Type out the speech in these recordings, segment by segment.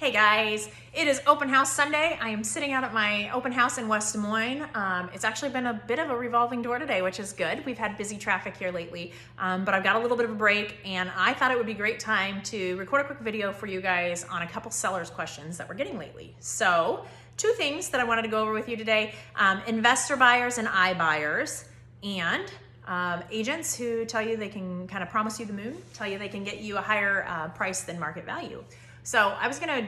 Hey guys, it is open house Sunday. I am sitting out at my open house in West Des Moines. It's actually been a bit of a revolving door today, which is good. We've had busy traffic here lately, but I've got a little bit of a break and I thought it would be a great time to record a quick video for you guys on a couple sellers questions that we're getting lately. So, two things that I wanted to go over with you today, investor buyers and iBuyers, and agents who tell you they can kind of promise you the moon, tell you they can get you a higher price than market value. So I was gonna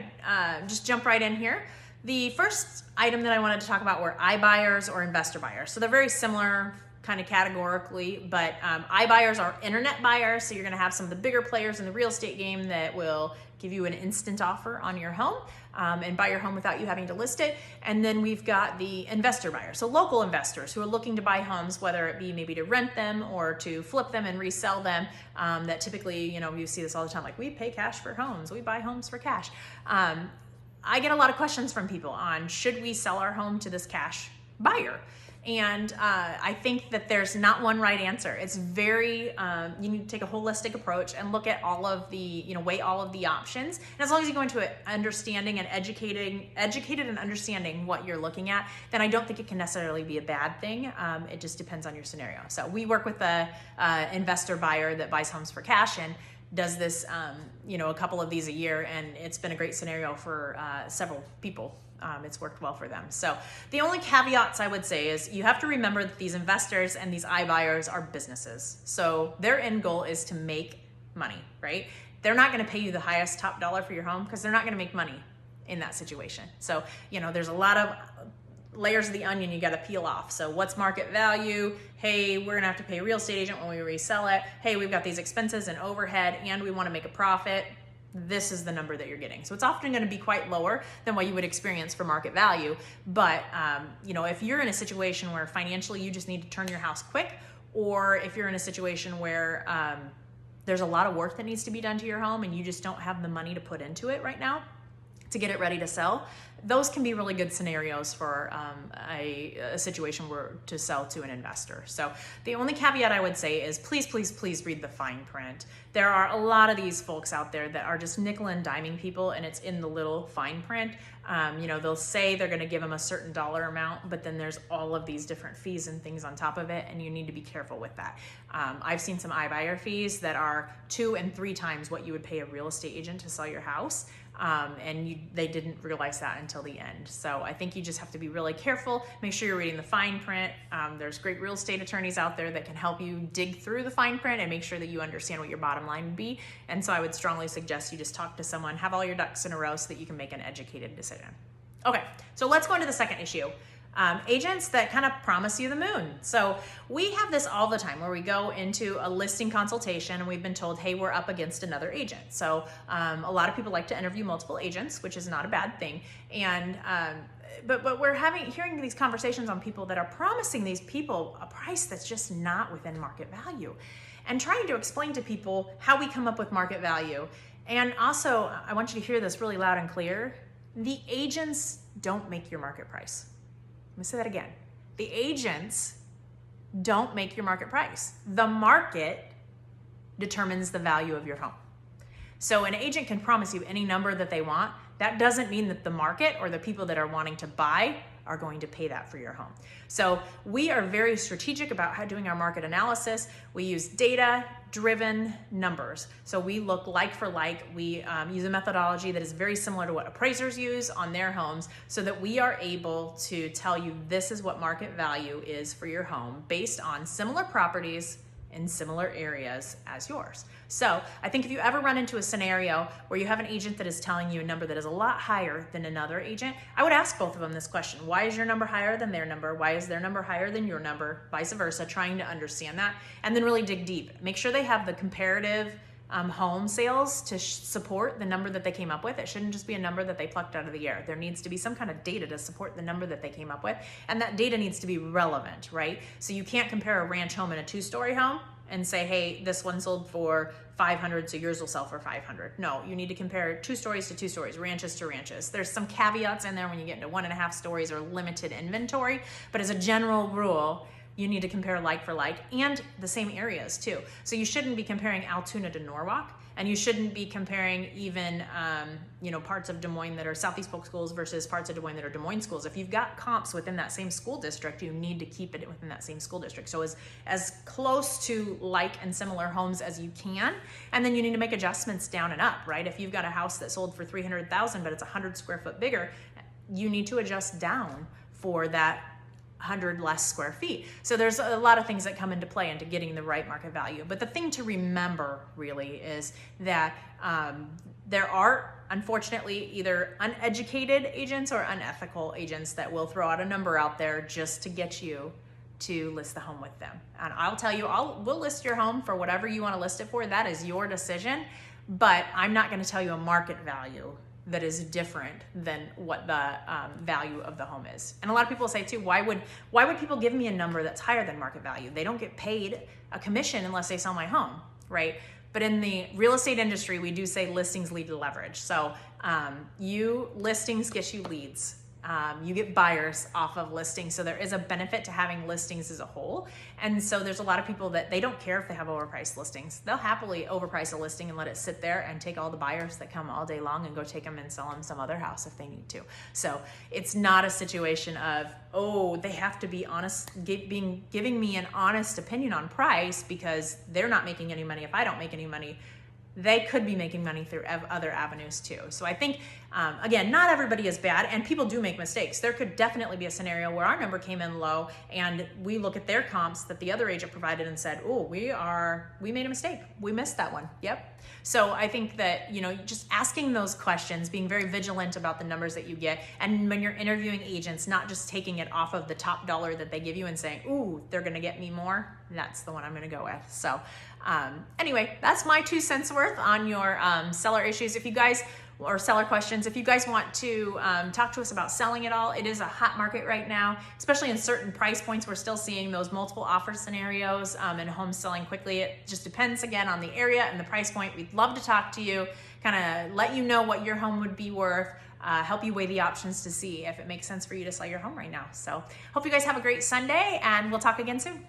just jump right in here. The first item that I wanted to talk about were iBuyers or investor buyers. So they're very similar kind of categorically, but iBuyers are internet buyers. So you're gonna have some of the bigger players in the real estate game that will give you an instant offer on your home and buy your home without you having to list it. And then we've got the investor buyers, so local investors who are looking to buy homes, whether it be maybe to rent them or to flip them and resell them. That typically, you see this all the time, like we pay cash for homes, we buy homes for cash. I get a lot of questions from people on, should we sell our home to this cash buyer? And I think that there's not one right answer. It's very, you need to take a holistic approach and look at all of the, weigh all of the options. And as long as you go into it understanding and educated and understanding what you're looking at, then I don't think it can necessarily be a bad thing. It just depends on your scenario. So we work with a investor buyer that buys homes for cash and does this, a couple of these a year, and it's been a great scenario for several people. It's worked well for them. So the only caveats I would say is you have to remember that these investors and these iBuyers are businesses. So their end goal is to make money, right? They're not going to pay you the highest top dollar for your home because they're not going to make money in that situation. So, there's a lot of layers of the onion you got to peel off. So what's market value? Hey, we're gonna have to pay a real estate agent when we resell it. Hey, we've got these expenses and overhead and we want to make a profit. This is the number that you're getting. So it's often going to be quite lower than what you would experience for market value. But, if you're in a situation where financially you just need to turn your house quick, or if you're in a situation where there's a lot of work that needs to be done to your home and you just don't have the money to put into it right now to get it ready to sell, those can be really good scenarios for a situation where to sell to an investor. So the only caveat I would say is please, please, please read the fine print. There are a lot of these folks out there that are just nickel and diming people, and it's in the little fine print. They'll say they're going to give them a certain dollar amount, but then there's all of these different fees and things on top of it, and you need to be careful with that. I've seen some iBuyer fees that are 2 and 3 times what you would pay a real estate agent to sell your house. They didn't realize that until the end. So I think you just have to be really careful. Make sure you're reading the fine print. There's great real estate attorneys out there that can help you dig through the fine print and make sure that you understand what your bottom line would be. And so I would strongly suggest you just talk to someone, have all your ducks in a row so that you can make an educated decision. Okay, so let's go into the second issue. Agents that kind of promise you the moon. So we have this all the time where we go into a listing consultation and we've been told, hey, we're up against another agent. So a lot of people like to interview multiple agents, which is not a bad thing. And but we're hearing these conversations on people that are promising these people a price that's just not within market value, and trying to explain to people how we come up with market value. And also, I want you to hear this really loud and clear. The agents don't make your market price. Let me say that again. The agents don't make your market price. The market determines the value of your home. So an agent can promise you any number that they want. That doesn't mean that the market or the people that are wanting to buy are going to pay that for your home. So we are very strategic about how doing our market analysis. We use data-driven numbers. So we look like for like. We use a methodology that is very similar to what appraisers use on their homes so that we are able to tell you this is what market value is for your home based on similar properties in similar areas as yours. So I think if you ever run into a scenario where you have an agent that is telling you a number that is a lot higher than another agent, I would ask both of them this question. Why is your number higher than their number? Why is their number higher than your number? Vice versa, trying to understand that, and then really dig deep. Make sure they have the comparative home sales to support the number that they came up with. It shouldn't just be a number that they plucked out of the air. There needs to be some kind of data to support the number that they came up with, and that data needs to be relevant, right? So you can't compare a ranch home and a 2-story home and say, hey, this one sold for 500, so yours will sell for 500. No, you need to compare 2 stories to 2 stories, ranches to ranches. There's some caveats in there when you get into 1.5 stories or limited inventory, but as a general rule, you need to compare like for like, and the same areas too. So you shouldn't be comparing Altoona to Norwalk And you shouldn't be comparing even, parts of Des Moines that are Southeast Polk schools versus parts of Des Moines that are Des Moines schools. If you've got comps within that same school district, you need to keep it within that same school district. So as close to like and similar homes as you can. And then you need to make adjustments down and up, right? If you've got a house that sold for $300,000, but it's 100 square foot bigger, you need to adjust down for that 100 less square feet. So there's a lot of things that come into play into getting the right market value. But the thing to remember really is that there are, unfortunately, either uneducated agents or unethical agents that will throw out a number out there just to get you to list the home with them. And I'll tell you, we'll list your home for whatever you want to list it for. That is your decision. But I'm not going to tell you a market value that is different than what the value of the home is. And a lot of people say too, why would people give me a number that's higher than market value? They don't get paid a commission unless they sell my home, right? But in the real estate industry, we do say listings lead to leverage. So listings get you leads. You get buyers off of listings. So there is a benefit to having listings as a whole. And so there's a lot of people that they don't care if they have overpriced listings. They'll happily overprice a listing and let it sit there and take all the buyers that come all day long and go take them and sell them some other house if they need to. So it's not a situation of, they have to be honest, giving me an honest opinion on price because they're not making any money if I don't make any money. They could be making money through other avenues too. So I think, again, not everybody is bad and people do make mistakes. There could definitely be a scenario where our number came in low and we look at their comps that the other agent provided and said, we made a mistake. We missed that one. Yep. So I think that, just asking those questions, being very vigilant about the numbers that you get. And when you're interviewing agents, not just taking it off of the top dollar that they give you and saying, they're going to get me more. That's the one I'm going to go with. So anyway, that's my 2 cents worth on your seller issues. If you guys, or seller questions, if you guys want to talk to us about selling it all, it is a hot market right now, especially in certain price points. We're still seeing those multiple offer scenarios and homes selling quickly. It just depends again on the area and the price point. We'd love to talk to you, kind of let you know what your home would be worth, help you weigh the options to see if it makes sense for you to sell your home right now. So hope you guys have a great Sunday and we'll talk again soon.